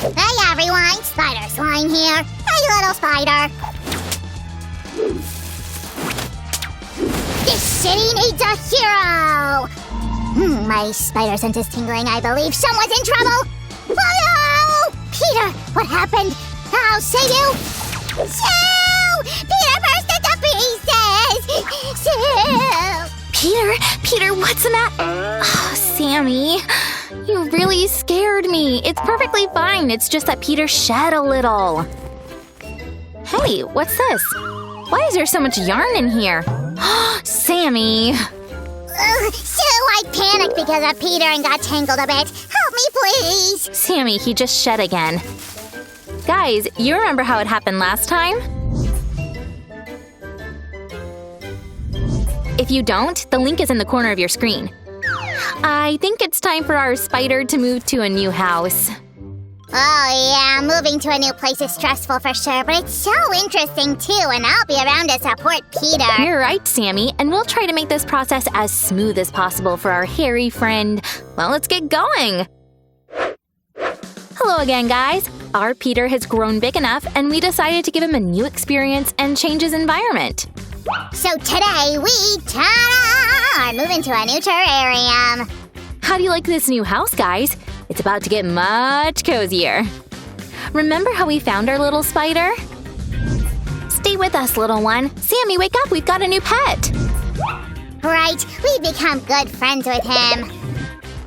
Hey everyone, Spider Slime here. Hey little spider. This city needs a hero! My spider sense is tingling. I believe someone's in trouble! Oh no! Peter, what happened? I'll save you! Sue! Peter burst into pieces! Sue! Peter, what's the matter? Oh, Sammy, you really scared me. It's perfectly fine. It's just that Peter shed a little. Hey, what's this? Why is there so much yarn in here? Sammy! Sue, I panicked because of Peter and got tangled a bit. Help me, please! Sammy, he just shed again. Guys, you remember how it happened last time? If you don't, the link is in the corner of your screen. I think it's time for our spider to move to a new house. Oh yeah, moving to a new place is stressful for sure, but it's so interesting too, and I'll be around to support Peter. You're right, Sammy, and we'll try to make this process as smooth as possible for our hairy friend. Well, let's get going! Hello again, guys! Our Peter has grown big enough, and we decided to give him a new experience and change his environment. So today we, ta-da, are moving to a new terrarium. How do you like this new house, guys? It's about to get much cozier. Remember how we found our little spider? Stay with us, little one. Sammy, wake up! We've got a new pet! Right, we've become good friends with him.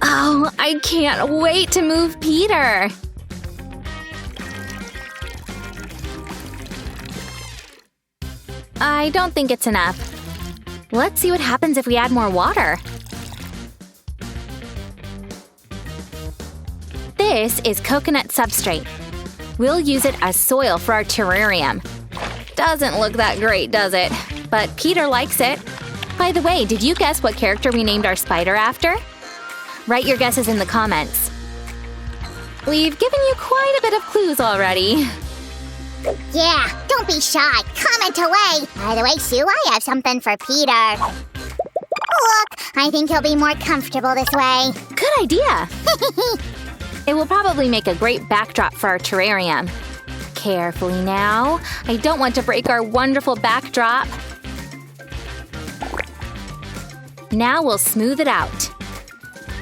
Oh, I can't wait to move Peter! I don't think it's enough. Let's see what happens if we add more water. This is coconut substrate. We'll use it as soil for our terrarium. Doesn't look that great, does it? But Peter likes it. By the way, did you guess what character we named our spider after? Write your guesses in the comments. We've given you quite a bit of clues already. Yeah, don't be shy. Comment away. By the way, Sue, I have something for Peter. Look, I think he'll be more comfortable this way. Good idea! It will probably make a great backdrop for our terrarium. Carefully now. I don't want to break our wonderful backdrop. Now we'll smooth it out.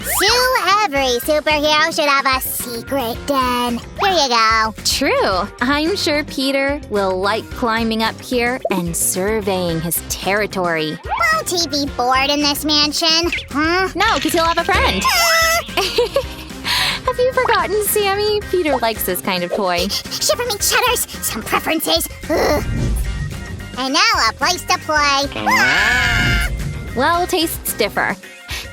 Sue, every superhero should have a secret den. Here you go. True. I'm sure Peter will like climbing up here and surveying his territory. Won't he be bored in this mansion? Huh? No, because he'll have a friend. Have you forgotten, Sammy? Peter likes this kind of toy. Shiver me cheddars. Some preferences. Ugh. And now a place to play. Well, tastes differ.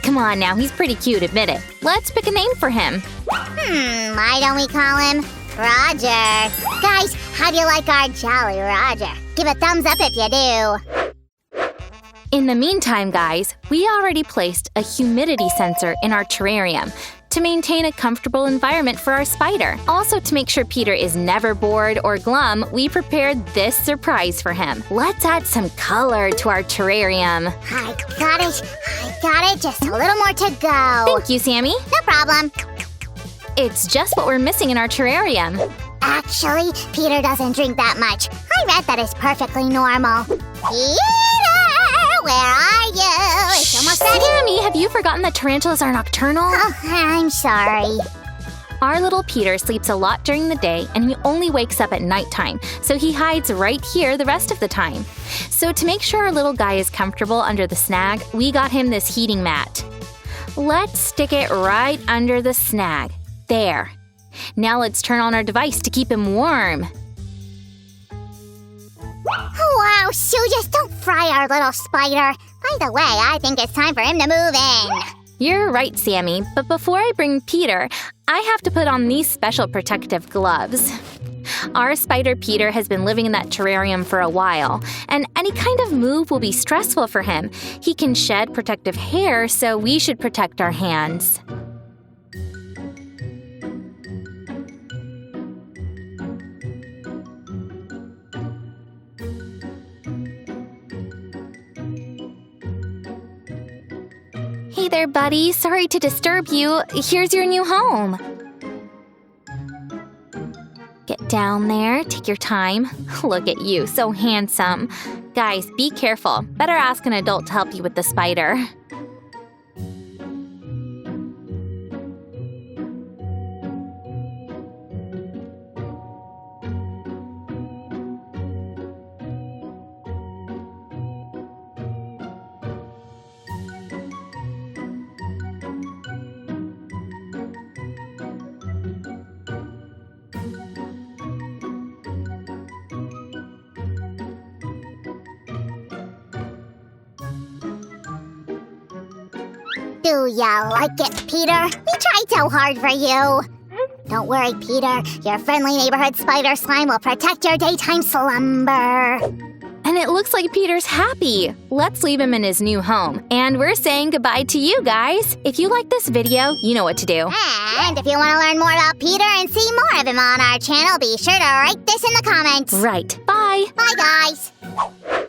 Come on now, he's pretty cute, admit it. Let's pick a name for him. Why don't we call him Roger? Guys, how do you like our Jolly Roger? Give a thumbs up if you do. In the meantime, guys, we already placed a humidity sensor in our terrarium to maintain a comfortable environment for our spider. Also, to make sure Peter is never bored or glum, we prepared this surprise for him. Let's add some color to our terrarium. I got it. Just a little more to go. Thank you, Sammy. No problem. It's just what we're missing in our terrarium. Actually, Peter doesn't drink that much. I read that it's perfectly normal. Peter, where are you? It's almost ready. Sammy, have you forgotten that tarantulas are nocturnal? Oh, I'm sorry. Our little Peter sleeps a lot during the day and he only wakes up at nighttime, so he hides right here the rest of the time. So to make sure our little guy is comfortable under the snag, we got him this heating mat. Let's stick it right under the snag. There. Now let's turn on our device to keep him warm. Wow, Sue, just don't fry our little spider. By the way, I think it's time for him to move in. You're right, Sammy, but before I bring Peter, I have to put on these special protective gloves. Our spider Peter has been living in that terrarium for a while, and any kind of move will be stressful for him. He can shed protective hair, so we should protect our hands. Hey there, buddy. Sorry to disturb you. Here's your new home. down there. Take your time. Look at you, so handsome. Guys, be careful. Better ask an adult to help you with the spider. Do ya like it, Peter? We tried so hard for you. Don't worry, Peter. Your friendly neighborhood spider slime will protect your daytime slumber. And it looks like Peter's happy. Let's leave him in his new home. And we're saying goodbye to you guys. If you like this video, you know what to do. And if you want to learn more about Peter and see more of him on our channel, be sure to write this in the comments. Right. Bye. Bye, guys.